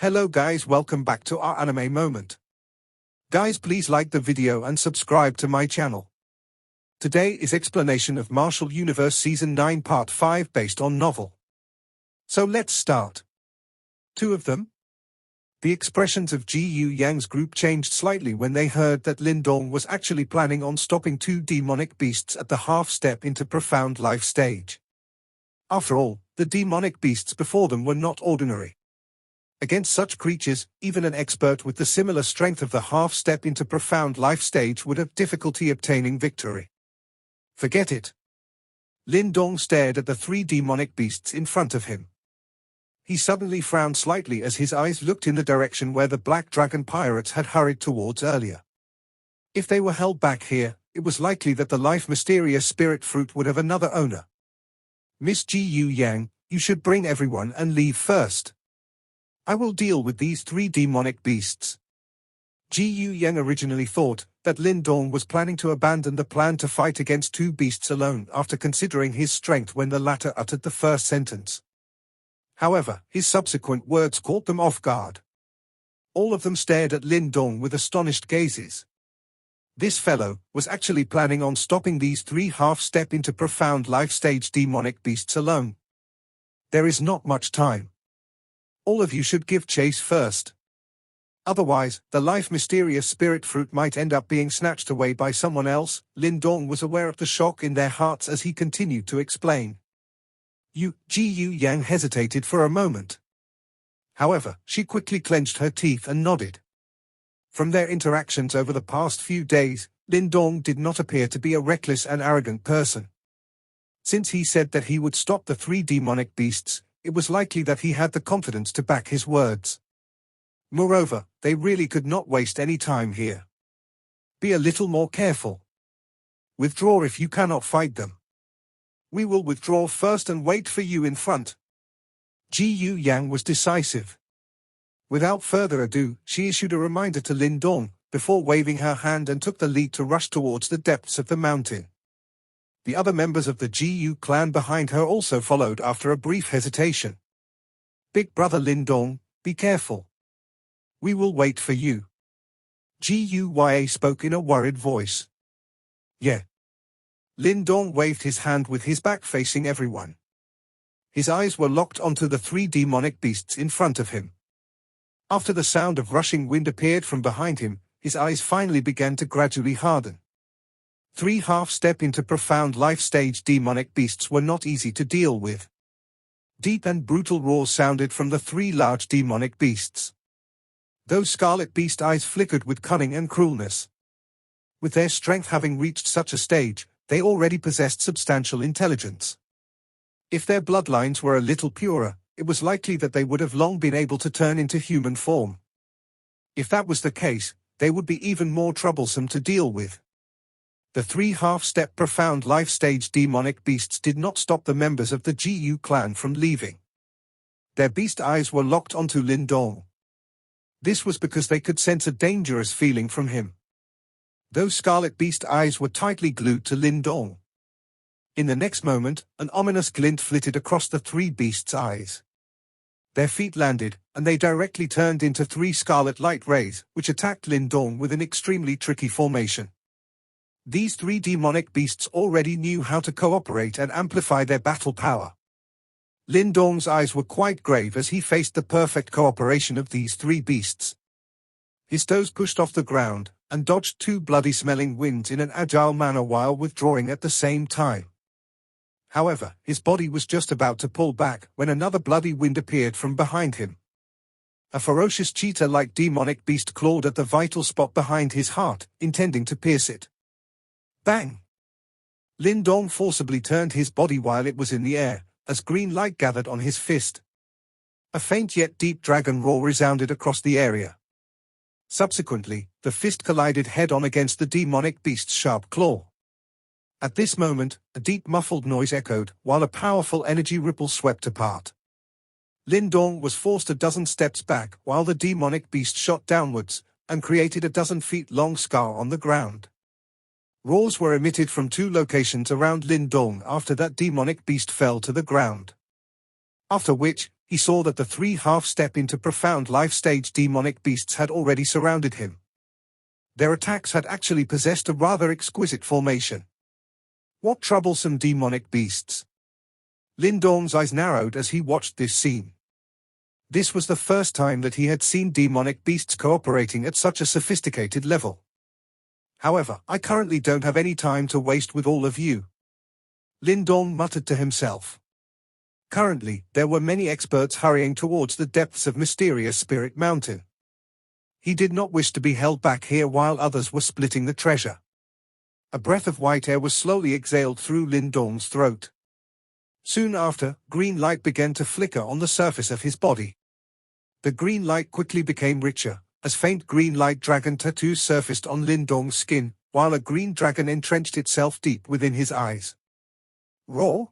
Hello guys, welcome back to our anime moment. Guys, please like the video and subscribe to my channel. Today is explanation of Martial Universe Season 9 Part 5 based on novel. So let's start. Two of them. The expressions of Ji Yu Yang's group changed slightly when they heard that Lindong was actually planning on stopping two demonic beasts at the half-step into profound life stage. After all, the demonic beasts before them were not ordinary. Against such creatures, even an expert with the similar strength of the half-step into profound life stage would have difficulty obtaining victory. Forget it. Lindong stared at the three demonic beasts in front of him. He suddenly frowned slightly as his eyes looked in the direction where the Black Dragon pirates had hurried towards earlier. If they were held back here, it was likely that the life mysterious spirit fruit would have another owner. Miss Ji Yu Yang, you should bring everyone and leave first. I will deal with these three demonic beasts. Ji Yu Yang originally thought that Lindong was planning to abandon the plan to fight against two beasts alone after considering his strength when the latter uttered the first sentence. However, his subsequent words caught them off guard. All of them stared at Lindong with astonished gazes. This fellow was actually planning on stopping these three half-step into profound life stage demonic beasts alone. There is not much time. All of you should give chase first. Otherwise, the life mysterious spirit fruit might end up being snatched away by someone else. Lindong was aware of the shock in their hearts as he continued to explain. Ji Yu Yang hesitated for a moment. However, she quickly clenched her teeth and nodded. From their interactions over the past few days, Lindong did not appear to be a reckless and arrogant person. Since he said that he would stop the three demonic beasts, it was likely that he had the confidence to back his words. Moreover, they really could not waste any time here. Be a little more careful. Withdraw if you cannot fight them. We will withdraw first and wait for you in front. Ji Yu Yang was decisive. Without further ado, she issued a reminder to Lindong, before waving her hand and took the lead to rush towards the depths of the mountain. The other members of the Ji Yu clan behind her also followed after a brief hesitation. Big brother Lindong, be careful. We will wait for you. Ji Yu Ya spoke in a worried voice. Yeah. Lindong waved his hand with his back facing everyone. His eyes were locked onto the three demonic beasts in front of him. After the sound of rushing wind appeared from behind him, his eyes finally began to gradually harden. Three half-step into profound life stage demonic beasts were not easy to deal with. Deep and brutal roars sounded from the three large demonic beasts. Those scarlet beast eyes flickered with cunning and cruelness. With their strength having reached such a stage, they already possessed substantial intelligence. If their bloodlines were a little purer, it was likely that they would have long been able to turn into human form. If that was the case, they would be even more troublesome to deal with. The three half-step profound life stage demonic beasts did not stop the members of the Ji Yu clan from leaving. Their beast eyes were locked onto Lindong. This was because they could sense a dangerous feeling from him. Those scarlet beast eyes were tightly glued to Lindong. In the next moment, an ominous glint flitted across the three beasts' eyes. Their feet landed, and they directly turned into three scarlet light rays, which attacked Lindong with an extremely tricky formation. These three demonic beasts already knew how to cooperate and amplify their battle power. Lindong's eyes were quite grave as he faced the perfect cooperation of these three beasts. His toes pushed off the ground, and dodged two bloody-smelling winds in an agile manner while withdrawing at the same time. However, his body was just about to pull back when another bloody wind appeared from behind him. A ferocious cheetah-like demonic beast clawed at the vital spot behind his heart, intending to pierce it. Bang! Lindong forcibly turned his body while it was in the air, as green light gathered on his fist. A faint yet deep dragon roar resounded across the area. Subsequently, the fist collided head-on against the demonic beast's sharp claw. At this moment, a deep muffled noise echoed, while a powerful energy ripple swept apart. Lindong was forced a dozen steps back while the demonic beast shot downwards, and created a 12-feet-long scar on the ground. Roars were emitted from two locations around Lindong after that demonic beast fell to the ground. After which, he saw that the three half-step into profound life-stage demonic beasts had already surrounded him. Their attacks had actually possessed a rather exquisite formation. What troublesome demonic beasts! Lindong's eyes narrowed as he watched this scene. This was the first time that he had seen demonic beasts cooperating at such a sophisticated level. However, I currently don't have any time to waste with all of you, Lindong muttered to himself. Currently, there were many experts hurrying towards the depths of mysterious Spirit Mountain. He did not wish to be held back here while others were splitting the treasure. A breath of white air was slowly exhaled through Lindong's throat. Soon after, green light began to flicker on the surface of his body. The green light quickly became richer, as faint green light dragon tattoos surfaced on Lindong's skin, while a green dragon entrenched itself deep within his eyes. Roar!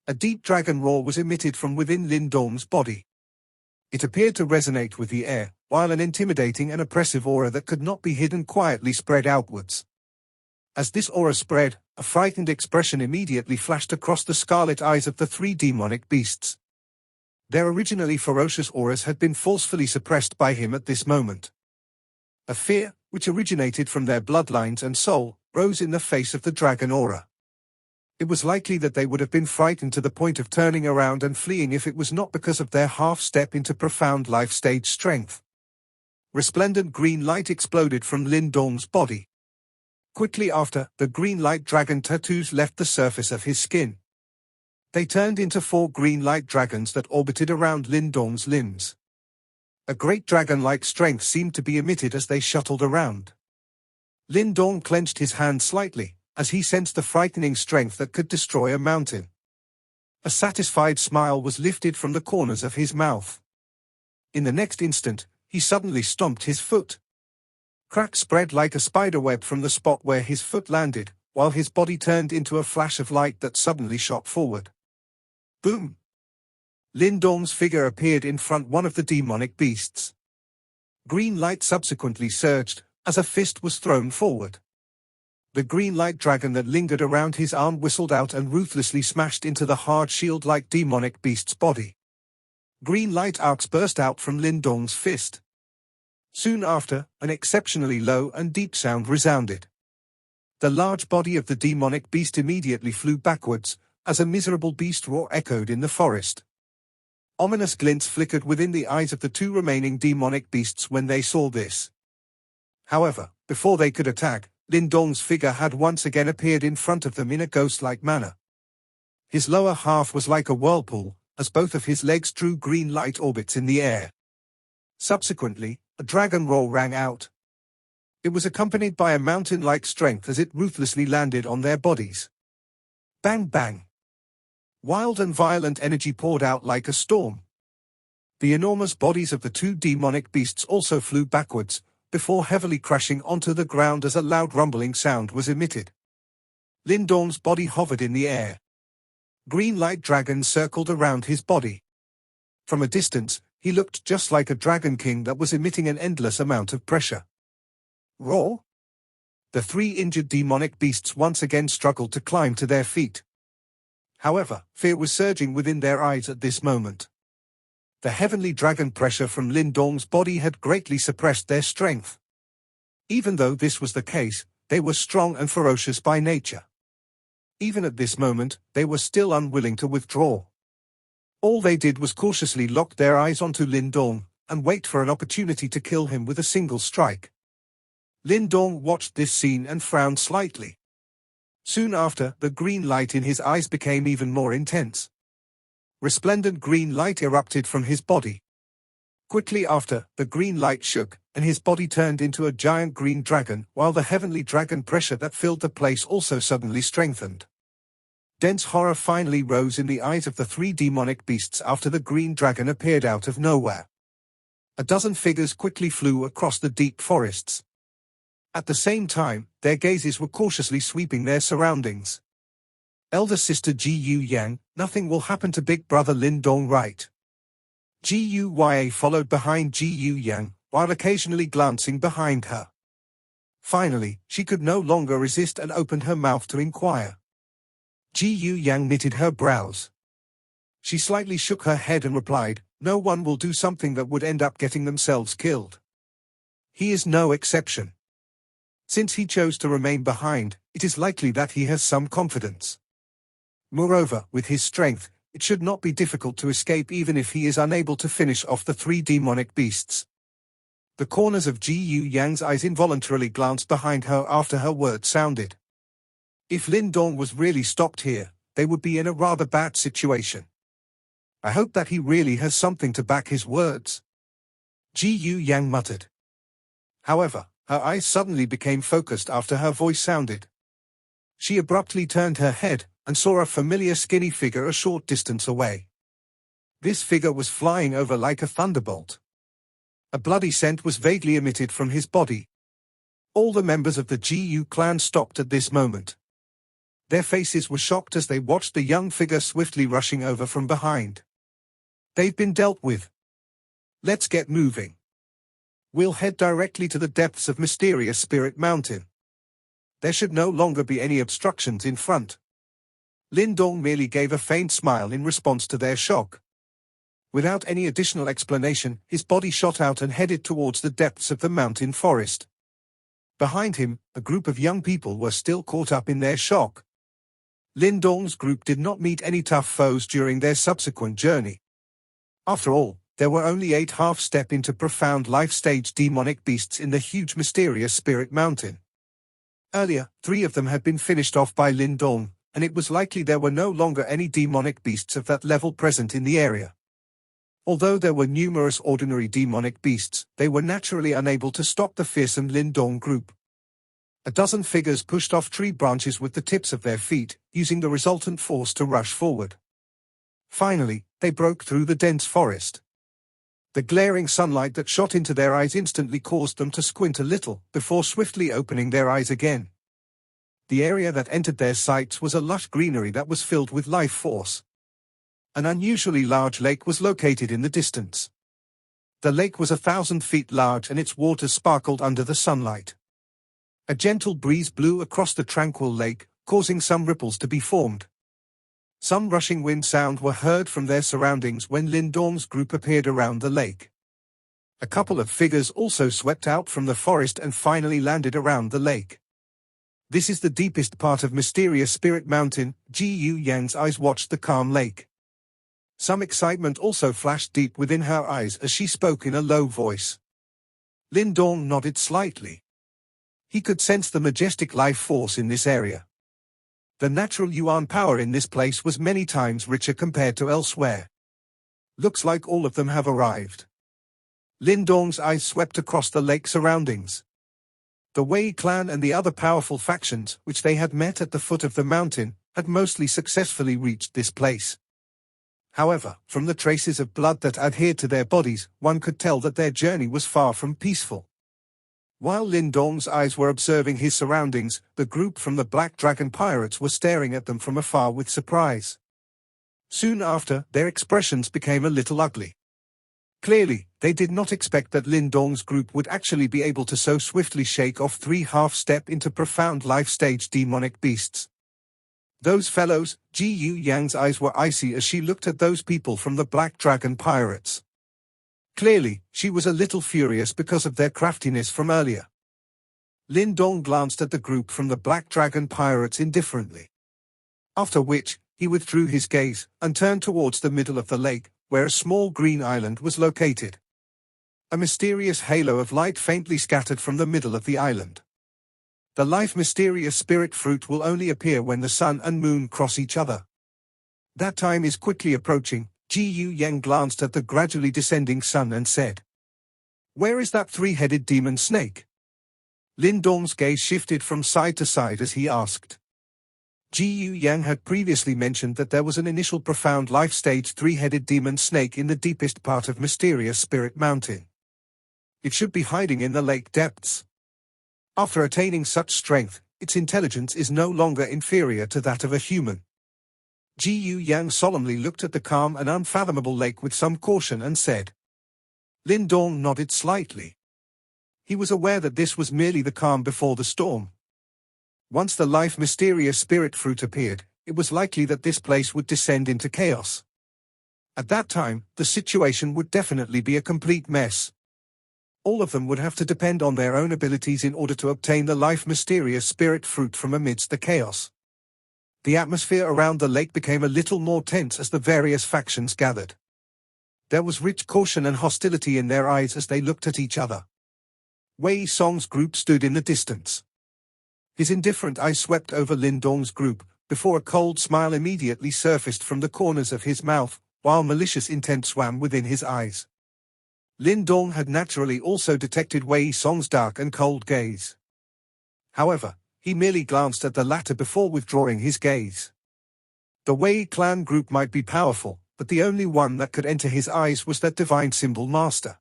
A deep dragon roar was emitted from within Lindong's body. It appeared to resonate with the air, while an intimidating and oppressive aura that could not be hidden quietly spread outwards. As this aura spread, a frightened expression immediately flashed across the scarlet eyes of the three demonic beasts. Their originally ferocious auras had been forcefully suppressed by him at this moment. A fear, which originated from their bloodlines and soul, rose in the face of the dragon aura. It was likely that they would have been frightened to the point of turning around and fleeing if it was not because of their half-step into profound life-stage strength. Resplendent green light exploded from Lindong's body. Quickly after, the green light dragon tattoos left the surface of his skin. They turned into 4 green light dragons that orbited around Lindong's limbs. A great dragon-like strength seemed to be emitted as they shuttled around. Lindong clenched his hand slightly, as he sensed the frightening strength that could destroy a mountain. A satisfied smile was lifted from the corners of his mouth. In the next instant, he suddenly stomped his foot. Cracks spread like a spiderweb from the spot where his foot landed, while his body turned into a flash of light that suddenly shot forward. Boom! Lindong's figure appeared in front one of the demonic beasts. Green light subsequently surged, as a fist was thrown forward. The green light dragon that lingered around his arm whistled out and ruthlessly smashed into the hard shield-like demonic beast's body. Green light arcs burst out from Lindong's fist. Soon after, an exceptionally low and deep sound resounded. The large body of the demonic beast immediately flew backwards, as a miserable beast roar echoed in the forest. Ominous glints flickered within the eyes of the 2 remaining demonic beasts when they saw this. However, before they could attack, Lindong's figure had once again appeared in front of them in a ghost-like manner. His lower half was like a whirlpool, as both of his legs drew green light orbits in the air. Subsequently, a dragon roar rang out. It was accompanied by a mountain-like strength as it ruthlessly landed on their bodies. Bang bang! Wild and violent energy poured out like a storm. The enormous bodies of the 2 demonic beasts also flew backwards, before heavily crashing onto the ground as a loud rumbling sound was emitted. Lindong's body hovered in the air. Green light dragons circled around his body. From a distance, he looked just like a dragon king that was emitting an endless amount of pressure. Roar! The 3 injured demonic beasts once again struggled to climb to their feet. However, fear was surging within their eyes at this moment. The heavenly dragon pressure from Lindong's body had greatly suppressed their strength. Even though this was the case, they were strong and ferocious by nature. Even at this moment, they were still unwilling to withdraw. All they did was cautiously lock their eyes onto Lindong, and wait for an opportunity to kill him with a single strike. Lindong watched this scene and frowned slightly. Soon after, the green light in his eyes became even more intense. Resplendent green light erupted from his body. Quickly after, the green light shook, and his body turned into a giant green dragon, while the heavenly dragon pressure that filled the place also suddenly strengthened. Dense horror finally rose in the eyes of the 3 demonic beasts after the green dragon appeared out of nowhere. A dozen figures quickly flew across the deep forests. At the same time, their gazes were cautiously sweeping their surroundings. Elder sister Gu Yang, nothing will happen to big brother Lindong, right? Guya followed behind Gu Yang, while occasionally glancing behind her. Finally, she could no longer resist and opened her mouth to inquire. Gu Yang knitted her brows. She slightly shook her head and replied, "No one will do something that would end up getting themselves killed. He is no exception. Since he chose to remain behind, it is likely that he has some confidence. Moreover, with his strength, it should not be difficult to escape even if he is unable to finish off the 3 demonic beasts." The corners of Ji Yu Yang's eyes involuntarily glanced behind her after her words sounded. If Lindong was really stopped here, they would be in a rather bad situation. I hope that he really has something to back his words, Ji Yu Yang muttered. However, her eyes suddenly became focused after her voice sounded. She abruptly turned her head and saw a familiar skinny figure a short distance away. This figure was flying over like a thunderbolt. A bloody scent was vaguely emitted from his body. All the members of the Ji Yu clan stopped at this moment. Their faces were shocked as they watched the young figure swiftly rushing over from behind. They've been dealt with. Let's get moving. We'll head directly to the depths of Mysterious Spirit Mountain. There should no longer be any obstructions in front. Lindong merely gave a faint smile in response to their shock. Without any additional explanation, his body shot out and headed towards the depths of the mountain forest. Behind him, a group of young people were still caught up in their shock. Lindong's group did not meet any tough foes during their subsequent journey. After all, there were only 8 half-step into profound life-stage demonic beasts in the huge Mysterious Spirit Mountain. Earlier, 3 of them had been finished off by Lindong, and it was likely there were no longer any demonic beasts of that level present in the area. Although there were numerous ordinary demonic beasts, they were naturally unable to stop the fearsome Lindong group. A dozen figures pushed off tree branches with the tips of their feet, using the resultant force to rush forward. Finally, they broke through the dense forest. The glaring sunlight that shot into their eyes instantly caused them to squint a little, before swiftly opening their eyes again. The area that entered their sights was a lush greenery that was filled with life force. An unusually large lake was located in the distance. The lake was 1,000 feet large and its waters sparkled under the sunlight. A gentle breeze blew across the tranquil lake, causing some ripples to be formed. Some rushing wind sound were heard from their surroundings when Lindong's group appeared around the lake. A couple of figures also swept out from the forest and finally landed around the lake. This is the deepest part of Mysterious Spirit Mountain. Ji Yu Yang's eyes watched the calm lake. Some excitement also flashed deep within her eyes as she spoke in a low voice. Lindong nodded slightly. He could sense the majestic life force in this area. The natural yuan power in this place was many times richer compared to elsewhere. Looks like all of them have arrived. Lindong's eyes swept across the lake surroundings. The Wei clan and the other powerful factions, which they had met at the foot of the mountain, had mostly successfully reached this place. However, from the traces of blood that adhered to their bodies, one could tell that their journey was far from peaceful. While Lindong's eyes were observing his surroundings, the group from the Black Dragon Pirates were staring at them from afar with surprise. Soon after, their expressions became a little ugly. Clearly, they did not expect that Lindong's group would actually be able to so swiftly shake off 3 half-step into profound life-stage demonic beasts. Those fellows, Ji Yu Yang's eyes were icy as she looked at those people from the Black Dragon Pirates. Clearly, she was a little furious because of their craftiness from earlier. Lindong glanced at the group from the Black Dragon Pirates indifferently. After which, he withdrew his gaze and turned towards the middle of the lake, where a small green island was located. A mysterious halo of light faintly scattered from the middle of the island. The life mysterious spirit fruit will only appear when the sun and moon cross each other. That time is quickly approaching. Ji Yu Yang glanced at the gradually descending sun and said, "Where is that 3-headed demon snake?" Lindong's gaze shifted from side to side as he asked. Ji Yu Yang had previously mentioned that there was an initial profound life-stage 3-headed demon snake in the deepest part of Mysterious Spirit Mountain. It should be hiding in the lake depths. After attaining such strength, its intelligence is no longer inferior to that of a human. Ji Yu Yang solemnly looked at the calm and unfathomable lake with some caution and said. Lindong nodded slightly. He was aware that this was merely the calm before the storm. Once the life mysterious spirit fruit appeared, it was likely that this place would descend into chaos. At that time, the situation would definitely be a complete mess. All of them would have to depend on their own abilities in order to obtain the life mysterious spirit fruit from amidst the chaos. The atmosphere around the lake became a little more tense as the various factions gathered. There was rich caution and hostility in their eyes as they looked at each other. Wei Song's group stood in the distance. His indifferent eye swept over Lindong's group, before a cold smile immediately surfaced from the corners of his mouth, while malicious intent swam within his eyes. Lindong had naturally also detected Wei Song's dark and cold gaze. However, he merely glanced at the latter before withdrawing his gaze. The Wei clan group might be powerful, but the only one that could enter his eyes was that divine symbol master.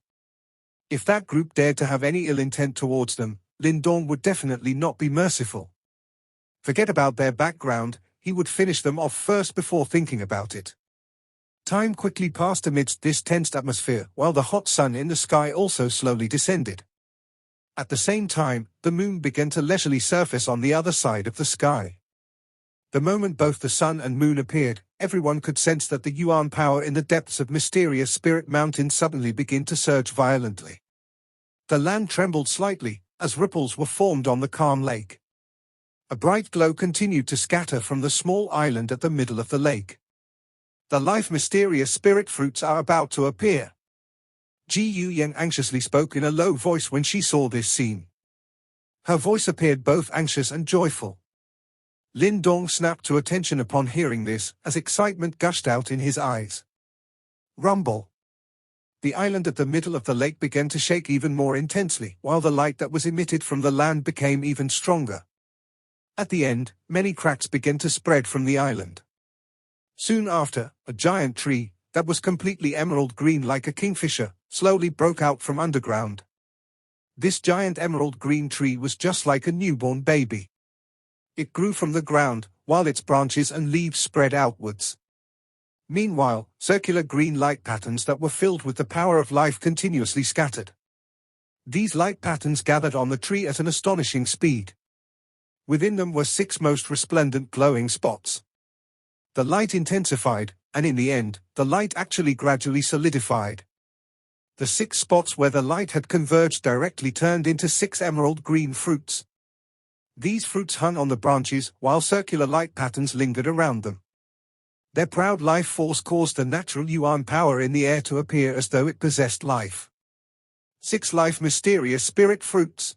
If that group dared to have any ill intent towards them, Lindong would definitely not be merciful. Forget about their background, he would finish them off first before thinking about it. Time quickly passed amidst this tensed atmosphere, while the hot sun in the sky also slowly descended. At the same time, the moon began to leisurely surface on the other side of the sky. The moment both the sun and moon appeared, everyone could sense that the Yuan power in the depths of mysterious Spirit Mountain suddenly began to surge violently. The land trembled slightly, as ripples were formed on the calm lake. A bright glow continued to scatter from the small island at the middle of the lake. The life mysterious spirit fruits are about to appear. Ji Yang anxiously spoke in a low voice when she saw this scene. Her voice appeared both anxious and joyful. Lindong snapped to attention upon hearing this, as excitement gushed out in his eyes. Rumble. The island at the middle of the lake began to shake even more intensely, while the light that was emitted from the land became even stronger. At the end, many cracks began to spread from the island. Soon after, a giant tree, that was completely emerald green like a kingfisher, slowly broke out from underground. This giant emerald green tree was just like a newborn baby. It grew from the ground, while its branches and leaves spread outwards. Meanwhile, circular green light patterns that were filled with the power of life continuously scattered. These light patterns gathered on the tree at an astonishing speed. Within them were 6 most resplendent glowing spots. The light intensified, and in the end, the light actually gradually solidified. The 6 spots where the light had converged directly turned into 6 emerald green fruits. These fruits hung on the branches, while circular light patterns lingered around them. Their proud life force caused the natural Yuan power in the air to appear as though it possessed life. 6 life mysterious spirit fruits.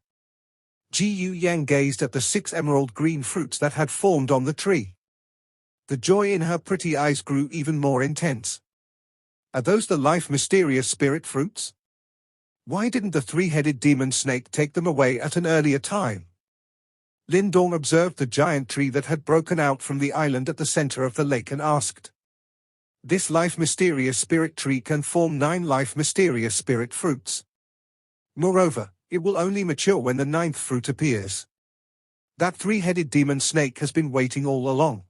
Ji Yang gazed at the 6 emerald green fruits that had formed on the tree. The joy in her pretty eyes grew even more intense. Are those the life mysterious spirit fruits? Why didn't the 3-headed demon snake take them away at an earlier time? Lindong observed the giant tree that had broken out from the island at the center of the lake and asked. This life mysterious spirit tree can form 9 life mysterious spirit fruits. Moreover, it will only mature when the 9th fruit appears. That 3-headed demon snake has been waiting all along.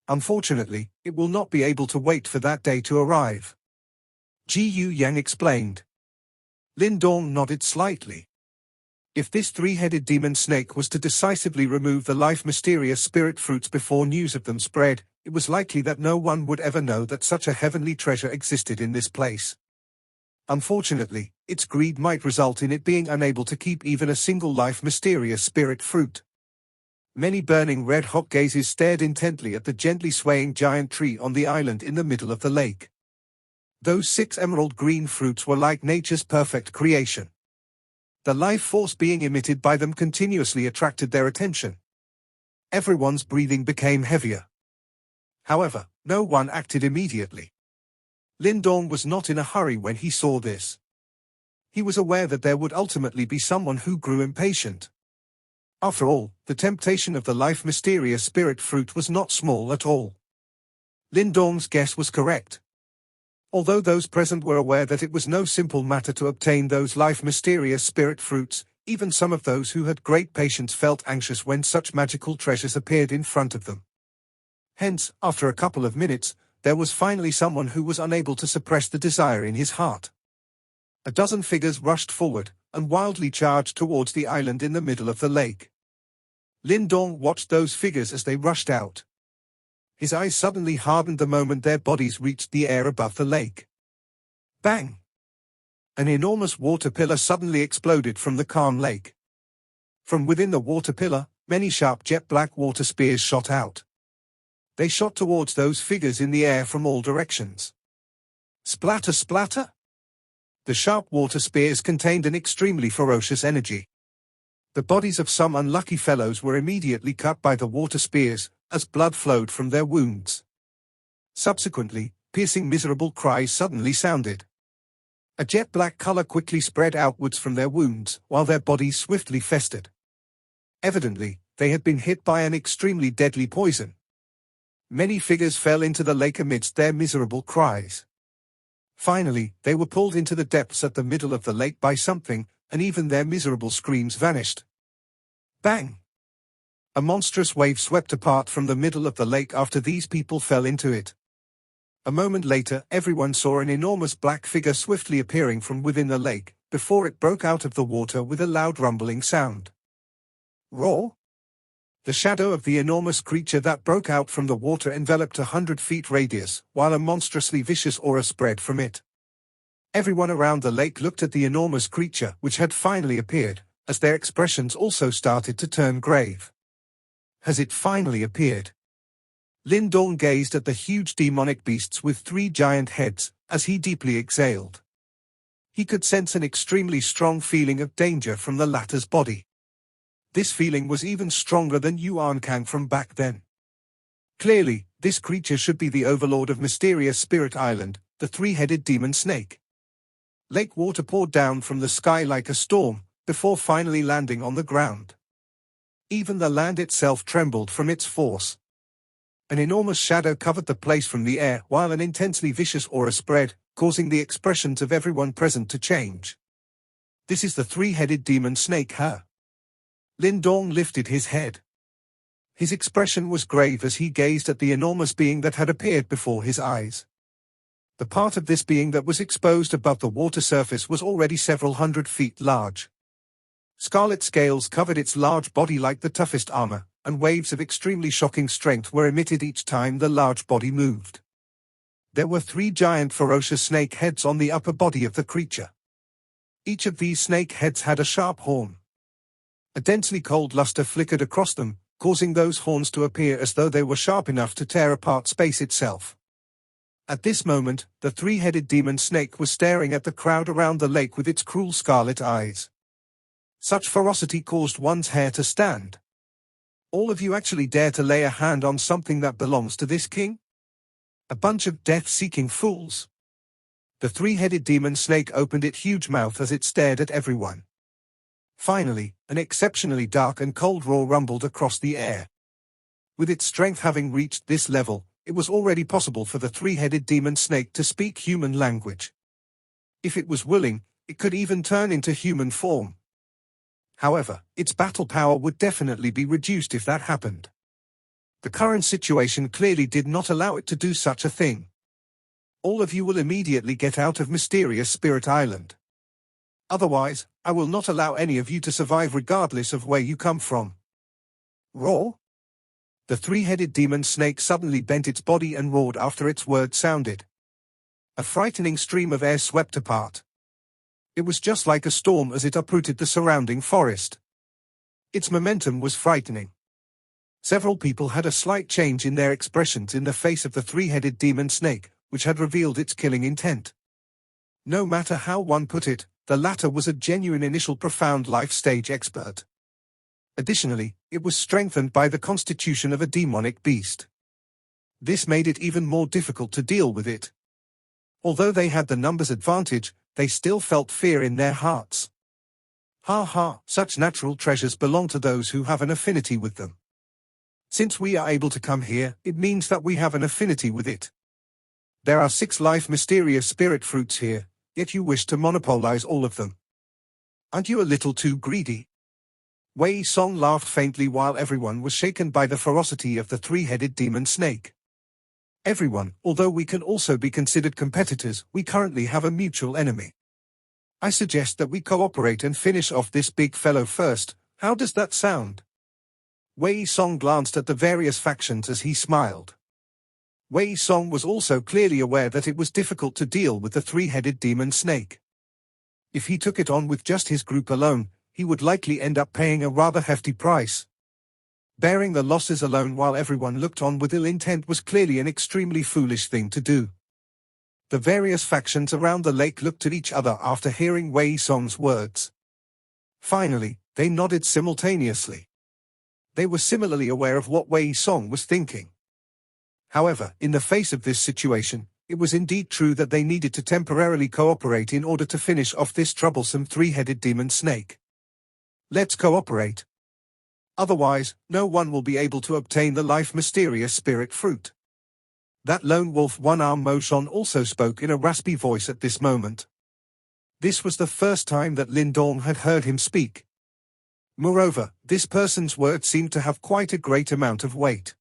Unfortunately, it will not be able to wait for that day to arrive. Ji Yang explained. Lindong nodded slightly. If this 3-headed demon snake was to decisively remove the life mysterious spirit fruits before news of them spread, it was likely that no one would ever know that such a heavenly treasure existed in this place. Unfortunately, its greed might result in it being unable to keep even a single life mysterious spirit fruit. Many burning red-hot gazes stared intently at the gently swaying giant tree on the island in the middle of the lake. Those 6 emerald green fruits were like nature's perfect creation. The life force being emitted by them continuously attracted their attention. Everyone's breathing became heavier. However, no one acted immediately. Lindong was not in a hurry when he saw this. He was aware that there would ultimately be someone who grew impatient. After all, the temptation of the life mysterious spirit fruit was not small at all. Lindong's guess was correct. Although those present were aware that it was no simple matter to obtain those life mysterious spirit fruits, even some of those who had great patience felt anxious when such magical treasures appeared in front of them. Hence, after a couple of minutes, there was finally someone who was unable to suppress the desire in his heart. A dozen figures rushed forward, and wildly charged towards the island in the middle of the lake. Lindong watched those figures as they rushed out. His eyes suddenly hardened the moment their bodies reached the air above the lake. Bang! An enormous water pillar suddenly exploded from the calm lake. From within the water pillar, many sharp jet-black water spears shot out. They shot towards those figures in the air from all directions. Splatter, splatter! The sharp water spears contained an extremely ferocious energy. The bodies of some unlucky fellows were immediately cut by the water spears, as blood flowed from their wounds. Subsequently, piercing miserable cries suddenly sounded. A jet-black color quickly spread outwards from their wounds, while their bodies swiftly festered. Evidently, they had been hit by an extremely deadly poison. Many figures fell into the lake amidst their miserable cries. Finally, they were pulled into the depths at the middle of the lake by something, and even their miserable screams vanished. Bang! A monstrous wave swept apart from the middle of the lake after these people fell into it. A moment later, everyone saw an enormous black figure swiftly appearing from within the lake, before it broke out of the water with a loud rumbling sound. Roar! The shadow of the enormous creature that broke out from the water enveloped 100 feet radius, while a monstrously vicious aura spread from it. Everyone around the lake looked at the enormous creature which had finally appeared, as their expressions also started to turn grave. Has it finally appeared? Lindong gazed at the huge demonic beasts with 3 giant heads, as he deeply exhaled. He could sense an extremely strong feeling of danger from the latter's body. This feeling was even stronger than Yuan Kang from back then. Clearly, this creature should be the overlord of mysterious Spirit Island, the 3-headed demon snake. Lake water poured down from the sky like a storm, before finally landing on the ground. Even the land itself trembled from its force. An enormous shadow covered the place from the air, while an intensely vicious aura spread, causing the expressions of everyone present to change. This is the 3-headed demon snake, huh? Lindong lifted his head. His expression was grave as he gazed at the enormous being that had appeared before his eyes. The part of this being that was exposed above the water surface was already several 100 feet large. Scarlet scales covered its large body like the toughest armor, and waves of extremely shocking strength were emitted each time the large body moved. There were 3 giant ferocious snake heads on the upper body of the creature. Each of these snake heads had a sharp horn. A densely cold luster flickered across them, causing those horns to appear as though they were sharp enough to tear apart space itself. At this moment, the 3-headed demon snake was staring at the crowd around the lake with its cruel scarlet eyes. Such ferocity caused one's hair to stand. All of you actually dare to lay a hand on something that belongs to this king? A bunch of death-seeking fools. The 3-headed demon snake opened its huge mouth as it stared at everyone. Finally, an exceptionally dark and cold roar rumbled across the air. With its strength having reached this level, it was already possible for the 3-headed demon snake to speak human language. If it was willing, it could even turn into human form. However, its battle power would definitely be reduced if that happened. The current situation clearly did not allow it to do such a thing. All of you will immediately get out of Mysterious Spirit Island. Otherwise, I will not allow any of you to survive regardless of where you come from. Roar! The 3-headed demon snake suddenly bent its body and roared after its words sounded. A frightening stream of air swept apart. It was just like a storm as it uprooted the surrounding forest. Its momentum was frightening. Several people had a slight change in their expressions in the face of the 3-headed demon snake, which had revealed its killing intent. No matter how one put it, the latter was a genuine initial profound life stage expert. Additionally, it was strengthened by the constitution of a demonic beast. This made it even more difficult to deal with it. Although they had the numbers advantage, they still felt fear in their hearts. Ha ha, such natural treasures belong to those who have an affinity with them. Since we are able to come here, it means that we have an affinity with it. There are 6 life mysterious spirit fruits here, yet you wish to monopolize all of them. Aren't you a little too greedy? Wei Song laughed faintly while everyone was shaken by the ferocity of the 3-headed demon snake. Everyone, although we can also be considered competitors, we currently have a mutual enemy. I suggest that we cooperate and finish off this big fellow first. How does that sound? Wei Song glanced at the various factions as he smiled. Wei Song was also clearly aware that it was difficult to deal with the three-headed demon snake. If he took it on with just his group alone, he would likely end up paying a rather hefty price. Bearing the losses alone while everyone looked on with ill intent was clearly an extremely foolish thing to do. The various factions around the lake looked at each other after hearing Wei Song's words. Finally, they nodded simultaneously. They were similarly aware of what Wei Song was thinking. However, in the face of this situation, it was indeed true that they needed to temporarily cooperate in order to finish off this troublesome three-headed demon snake. Let's cooperate. Otherwise, no one will be able to obtain the life-mysterious spirit fruit. That lone wolf one-arm Moshon also spoke in a raspy voice at this moment. This was the first time that Lindong had heard him speak. Moreover, this person's words seemed to have quite a great amount of weight.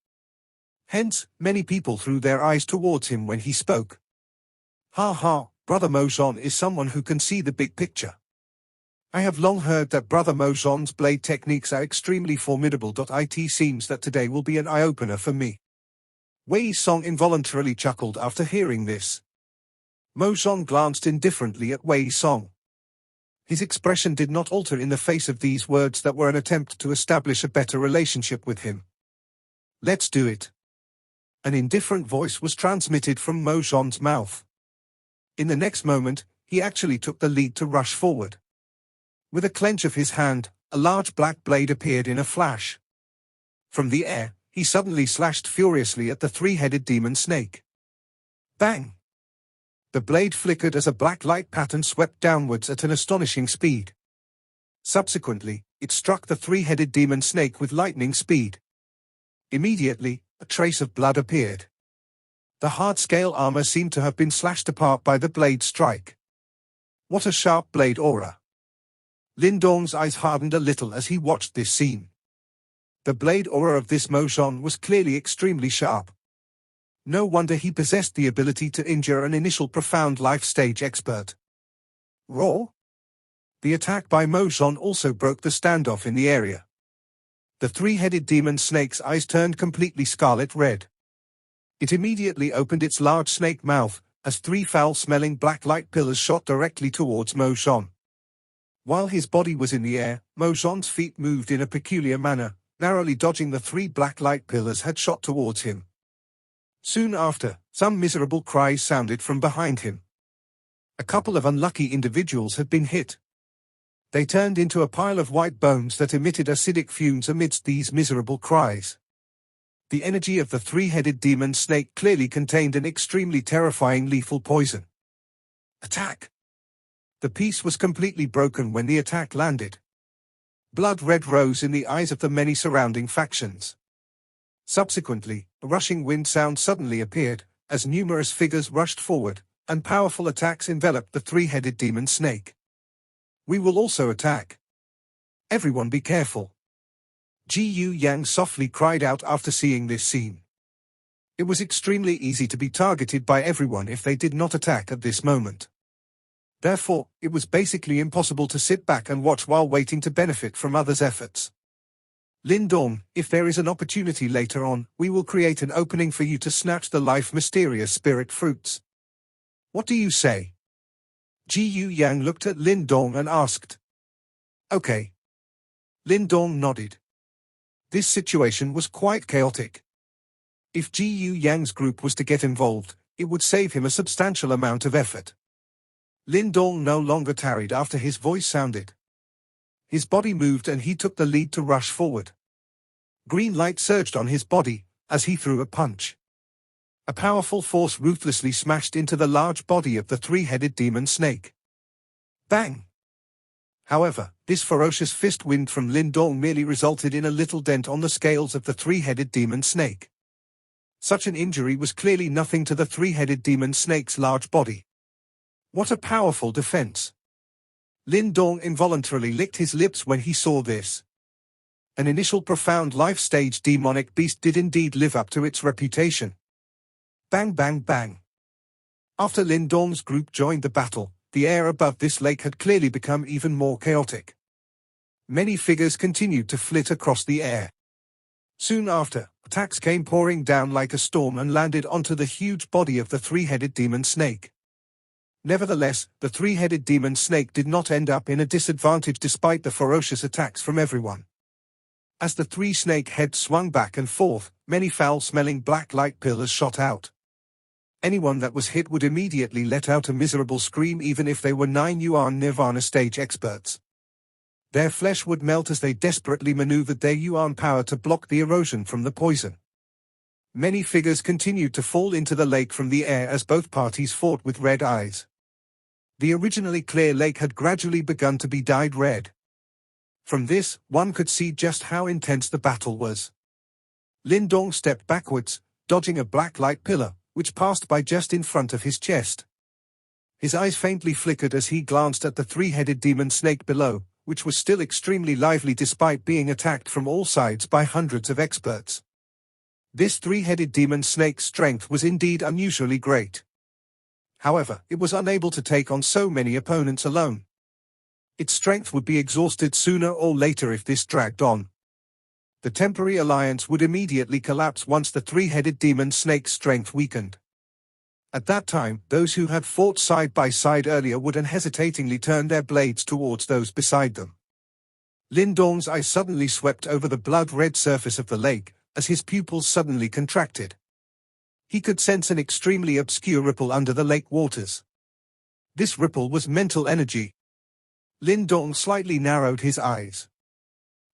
Hence, many people threw their eyes towards him when he spoke. Ha ha, Brother Moshon is someone who can see the big picture. I have long heard that Brother Moshon's blade techniques are extremely formidable. It seems that today will be an eye-opener for me. Wei Song involuntarily chuckled after hearing this. Moshon glanced indifferently at Wei Song. His expression did not alter in the face of these words that were an attempt to establish a better relationship with him. Let's do it. An indifferent voice was transmitted from Moshon's mouth. In the next moment, he actually took the lead to rush forward. With a clench of his hand, a large black blade appeared in a flash. From the air, he suddenly slashed furiously at the three-headed demon snake. Bang! The blade flickered as a black light pattern swept downwards at an astonishing speed. Subsequently, it struck the three-headed demon snake with lightning speed. Immediately, a trace of blood appeared. The hard-scale armor seemed to have been slashed apart by the blade strike. What a sharp blade aura! Lindong's eyes hardened a little as he watched this scene. The blade aura of this Moshon was clearly extremely sharp. No wonder he possessed the ability to injure an initial profound life stage expert. Roar! The attack by Moshon also broke the standoff in the area. The three-headed demon snake's eyes turned completely scarlet red. It immediately opened its large snake mouth, as three foul-smelling black light pillars shot directly towards Moshon. While his body was in the air, Moshon's feet moved in a peculiar manner, narrowly dodging the three black light pillars had shot towards him. Soon after, some miserable cries sounded from behind him. A couple of unlucky individuals had been hit. They turned into a pile of white bones that emitted acidic fumes amidst these miserable cries. The energy of the three-headed demon snake clearly contained an extremely terrifying lethal poison. Attack! The peace was completely broken when the attack landed. Blood red rose in the eyes of the many surrounding factions. Subsequently, a rushing wind sound suddenly appeared, as numerous figures rushed forward, and powerful attacks enveloped the three-headed demon snake. We will also attack. Everyone be careful. Ji Yu Yang softly cried out after seeing this scene. It was extremely easy to be targeted by everyone if they did not attack at this moment. Therefore, it was basically impossible to sit back and watch while waiting to benefit from others' efforts. Lindong, if there is an opportunity later on, we will create an opening for you to snatch the life-mysterious spirit fruits. What do you say? Ji Yu Yang looked at Lindong and asked. Okay. Lindong nodded. This situation was quite chaotic. If Ji Yu Yang's group was to get involved, it would save him a substantial amount of effort. Lindong no longer tarried after his voice sounded. His body moved and he took the lead to rush forward. Green light surged on his body, as he threw a punch. A powerful force ruthlessly smashed into the large body of the three-headed demon snake. Bang! However, this ferocious fist wind from Lindong merely resulted in a little dent on the scales of the three-headed demon snake. Such an injury was clearly nothing to the three-headed demon snake's large body. What a powerful defense! Lindong involuntarily licked his lips when he saw this. An initial profound life-stage demonic beast did indeed live up to its reputation. Bang bang bang. After Lindong's group joined the battle, the air above this lake had clearly become even more chaotic. Many figures continued to flit across the air. Soon after, attacks came pouring down like a storm and landed onto the huge body of the three-headed demon snake. Nevertheless, the three-headed demon snake did not end up in a disadvantage despite the ferocious attacks from everyone. As the three snake heads swung back and forth, many foul-smelling black light pillars shot out. Anyone that was hit would immediately let out a miserable scream even if they were 9-yuan Nirvana stage experts. Their flesh would melt as they desperately maneuvered their yuan power to block the erosion from the poison. Many figures continued to fall into the lake from the air as both parties fought with red eyes. The originally clear lake had gradually begun to be dyed red. From this, one could see just how intense the battle was. Lindong stepped backwards, dodging a black light pillar, which passed by just in front of his chest. His eyes faintly flickered as he glanced at the three-headed demon snake below, which was still extremely lively despite being attacked from all sides by hundreds of experts. This three-headed demon snake's strength was indeed unusually great. However, it was unable to take on so many opponents alone. Its strength would be exhausted sooner or later if this dragged on. The temporary alliance would immediately collapse once the three-headed demon snake's strength weakened. At that time, those who had fought side by side earlier would unhesitatingly turn their blades towards those beside them. Lindong's eyes suddenly swept over the blood-red surface of the lake, as his pupils suddenly contracted. He could sense an extremely obscure ripple under the lake waters. This ripple was mental energy. Lindong slightly narrowed his eyes.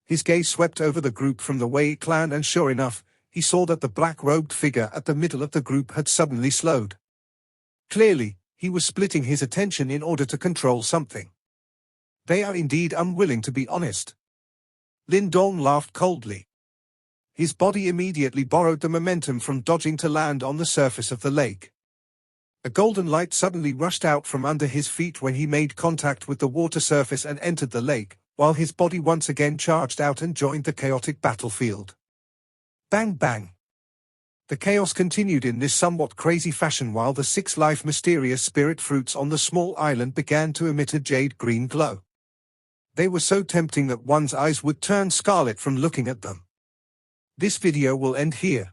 His gaze swept over the group from the Wei clan and sure enough, he saw that the black-robed figure at the middle of the group had suddenly slowed. Clearly, he was splitting his attention in order to control something. They are indeed unwilling to be honest. Lindong laughed coldly. His body immediately borrowed the momentum from dodging to land on the surface of the lake. A golden light suddenly rushed out from under his feet when he made contact with the water surface and entered the lake, while his body once again charged out and joined the chaotic battlefield. Bang bang. The chaos continued in this somewhat crazy fashion while the 6 life mysterious spirit fruits on the small island began to emit a jade-green glow. They were so tempting that one's eyes would turn scarlet from looking at them. This video will end here.